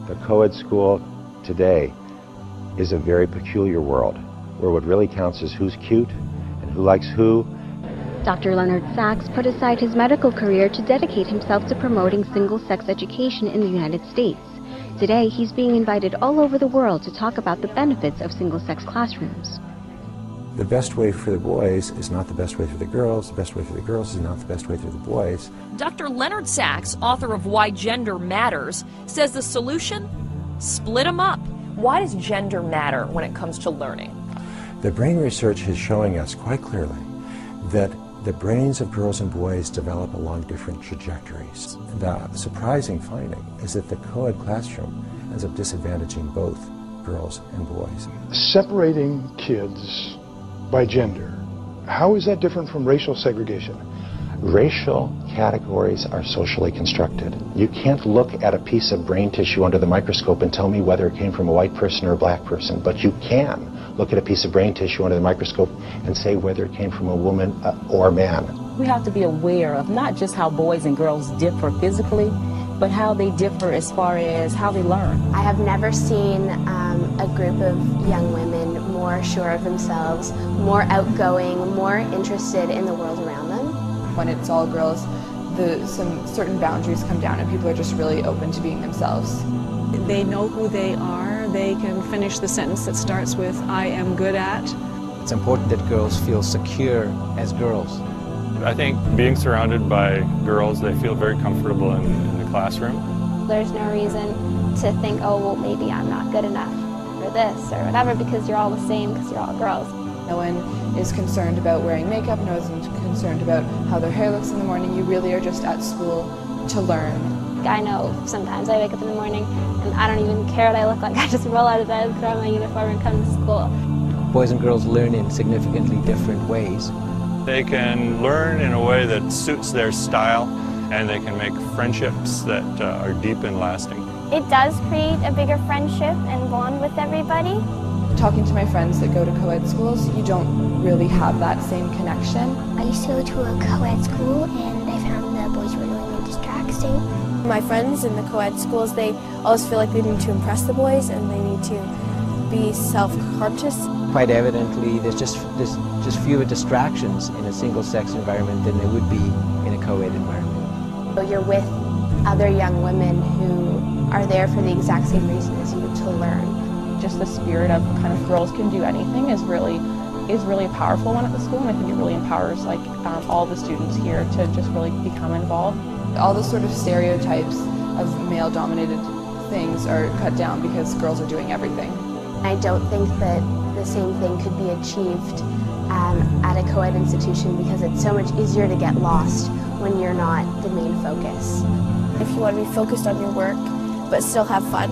The co-ed school today is a very peculiar world, where what really counts is who's cute and who likes who. Dr. Leonard Sachs put aside his medical career to dedicate himself to promoting single-sex education in the United States. Today, he's being invited all over the world to talk about the benefits of single-sex classrooms. The best way for the boys is not the best way for the girls. The best way for the girls is not the best way for the boys. Dr. Leonard Sachs, author of Why Gender Matters, says the solution? Split them up. Why does gender matter when it comes to learning? The brain research is showing us quite clearly that the brains of girls and boys develop along different trajectories. The surprising finding is that the co-ed classroom ends up disadvantaging both girls and boys. Separating kids by gender, how is that different from racial segregation? Racial categories are socially constructed. You can't look at a piece of brain tissue under the microscope and tell me whether it came from a white person or a black person, but you can look at a piece of brain tissue under the microscope and say whether it came from a woman or a man. We have to be aware of not just how boys and girls differ physically, but how they differ as far as how they learn. I have never seen a group of young women more sure of themselves, more outgoing, more interested in the world around them. When it's all girls, some certain boundaries come down and people are just really open to being themselves. They know who they are. They can finish the sentence that starts with, I am good at. It's important that girls feel secure as girls. I think being surrounded by girls, they feel very comfortable in the classroom. There's no reason to think, oh, well, maybe I'm not good enough for this or whatever because you're all the same because you're all girls. No one is concerned about wearing makeup, no one's concerned about how their hair looks in the morning. You really are just at school to learn. I know sometimes I wake up in the morning and I don't even care what I look like. I just roll out of bed, throw on my uniform and come to school. Boys and girls learn in significantly different ways. They can learn in a way that suits their style, and they can make friendships that are deep and lasting. It does create a bigger friendship and bond with everybody. Talking to my friends that go to co-ed schools, you don't really have that same connection. I used to go to a co-ed school and I found the boys were really distracting. My friends in the co-ed schools, they always feel like they need to impress the boys and they need to be self-conscious. Quite evidently, there's just fewer distractions in a single-sex environment than there would be in a co-ed environment. So you're with other young women who are there for the exact same reason as you, to learn. Just the spirit of kind of girls can do anything is really a powerful one at the school, and I think it really empowers all the students here to just really become involved. All the sort of stereotypes of male-dominated things are cut down because girls are doing everything. I don't think that the same thing could be achieved at a co-ed institution because it's so much easier to get lost when you're not the main focus. If you want to be focused on your work but still have fun,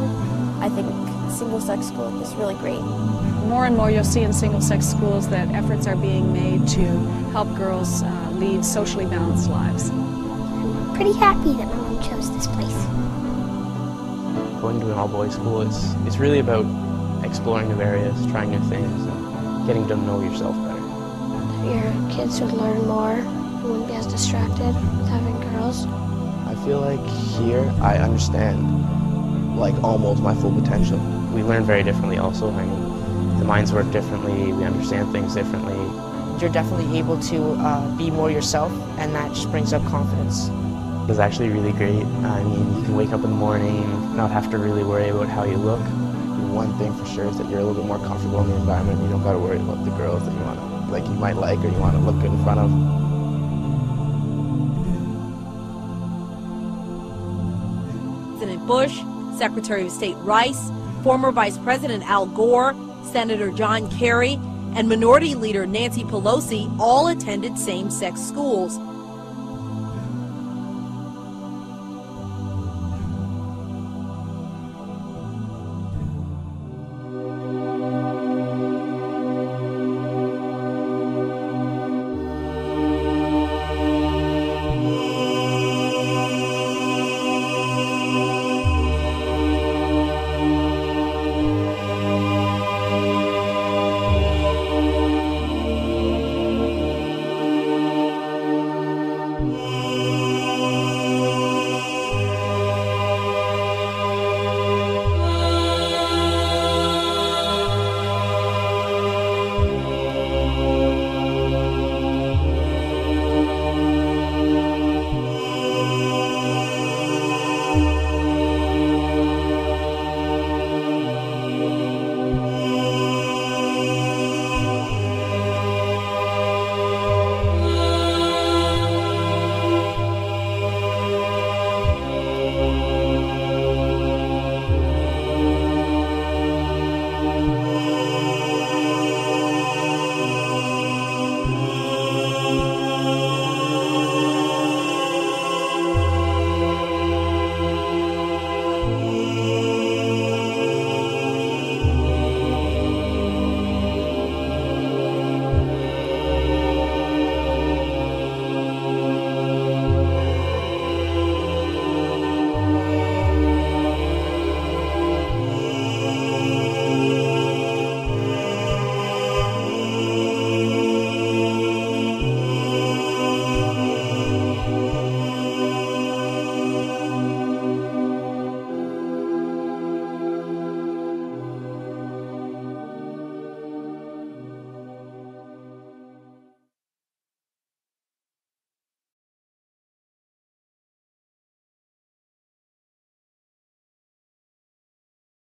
I think single-sex school is really great. More and more you'll see in single-sex schools that efforts are being made to help girls lead socially balanced lives. I'm pretty happy that my mom chose this place. Going to an all-boys school is really about exploring new areas, trying new things, and getting to know yourself better. Your kids would learn more and wouldn't be as distracted with having girls. I feel like here I understand almost my full potential. We learn very differently also. I mean, the minds work differently, we understand things differently. You're definitely able to be more yourself, and that just brings up confidence. It's actually really great. I mean, you can wake up in the morning, not have to really worry about how you look. One thing for sure is that you're a little bit more comfortable in the environment. You don't got to worry about the girls that you might like or you want to look good in front of. President Bush, Secretary of State Rice, former Vice President Al Gore, Senator John Kerry, and Minority Leader Nancy Pelosi all attended same-sex schools.